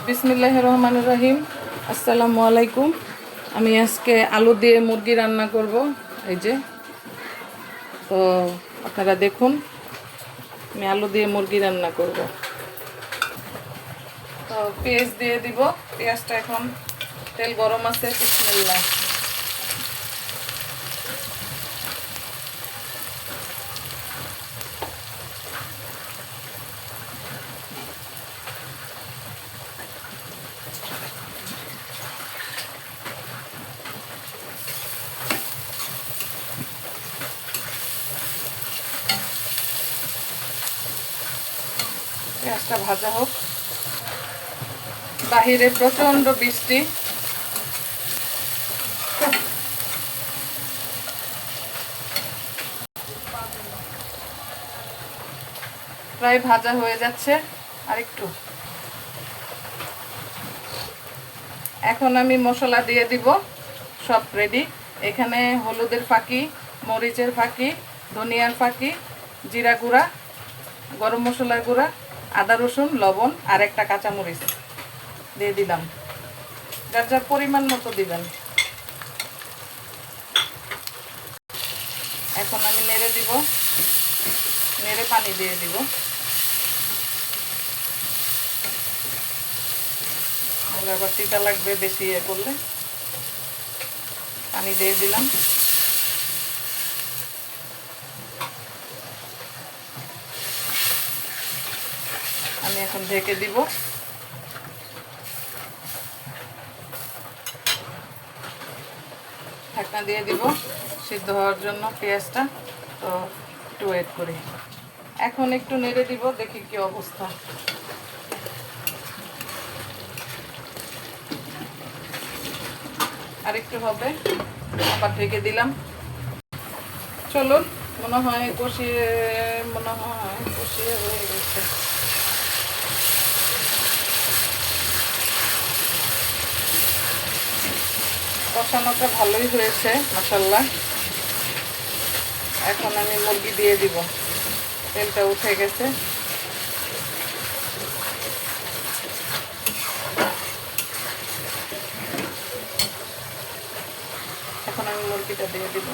বিসমিল্লাহির রহমানির রহিম। আসসালামু আলাইকুম। আমি আজকে আলু দিয়ে মুরগি রান্না করব। এই যে, তো আপনারা দেখুন, আমি আলু দিয়ে মুরগি রান্না করব। তো পেঁয়াজ দিয়ে দিব। পেঁয়াজটা এখন তেল গরম আছে। বিসমিল্লাহ। পেঁয়াজটা ভাজা হোক। বাহিরে প্রচন্ড বৃষ্টি। প্রায় ভাজা হয়ে যাচ্ছে, আরেকটু। এখন আমি মশলা দিয়ে দিব। সব রেডি। এখানে হলুদের ফাঁকি, মরিচের ফাঁকি, ধনিয়ার ফাঁকি, জিরা গুঁড়া, গরম মশলার গুঁড়া, আদা রসুন, লবণ আর একটা কাঁচামরিচ দিয়ে দিলাম। যার যার পরিমাণ মতো দিবেন। এখন আমি নেড়ে দিব, নেড়ে পানি দিয়ে দিব। আবার তিতা লাগবে বেশি করলে। পানি দিয়ে দিলাম। আমি এখন ঢেকে দিব। ঢাকনা দিয়ে দিব সিদ্ধ হওয়ার জন্য পেঁয়াজটা। তো একটু ওয়েট করি। এখন একটু নেড়ে দিব, দেখি কি অবস্থা। আর একটু হবে, আবার ঢেকে দিলাম। চলুন, মনে হয় কষিয়ে হয়ে গেছে। কষানোটা ভালোই হয়েছে, মাশাআল্লাহ। এখন আমি মুরগি দিয়ে দিব। তেলটা উঠে গেছে। এখন আমি মুরগিটা দিয়ে দিব,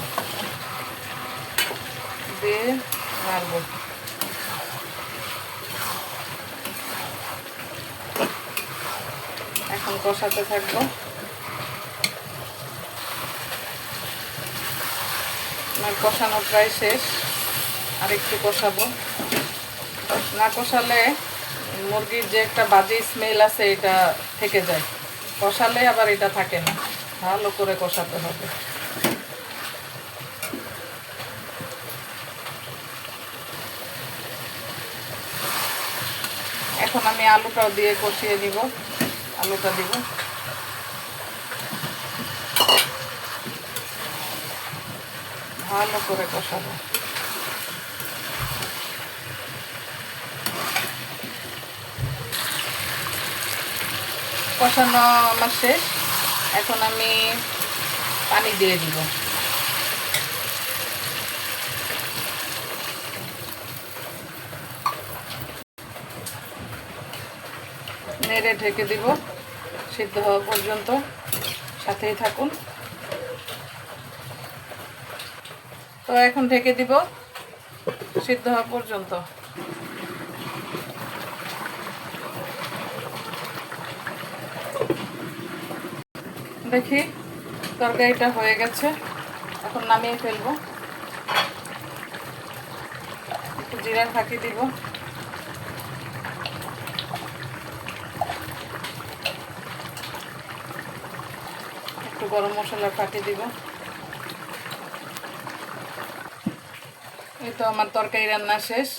দিয়ে নাড়ব। এখন কষাতে থাকবো। আমার কষানো প্রায় শেষ, আর একটু কষাবো। না কষালে মুরগির যে একটা বাজে স্মেল আছে, এটা থেকে যায়। কষালে আবার এটা থাকে না। ভালো করে কষাতে হবে। এখন আমি আলুটাও দিয়ে কষিয়ে দিব। আলুটা দিব। ভালো করে কষাবো। কষানো আমার শেষ। এখন আমি পানি দিয়ে দিব। নেড়ে ঢেকে দিব সিদ্ধ হওয়া পর্যন্ত। সাথেই থাকুন। তো এখন ঢেকে দিব সিদ্ধ হওয়া পর্যন্ত। দেখি তরকারিটা হয়ে গেছে। এখন নামিয়ে ফেলবো। একটু জিরার ফাঁকি দিব। একটু গরম মশলার ফাঁকি দিব। এই তো আমার তরকারি রান্না শেষ।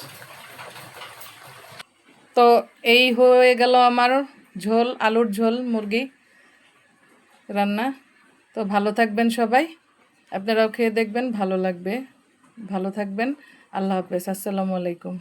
তো এই হয়ে গেল আমার ঝোল, আলুর ঝোল মুরগি রান্না। তো ভালো থাকবেন সবাই। আপনারাও খেয়ে দেখবেন, ভালো লাগবে। ভালো থাকবেন। আল্লাহ হাফেজ। আসসালামু আলাইকুম।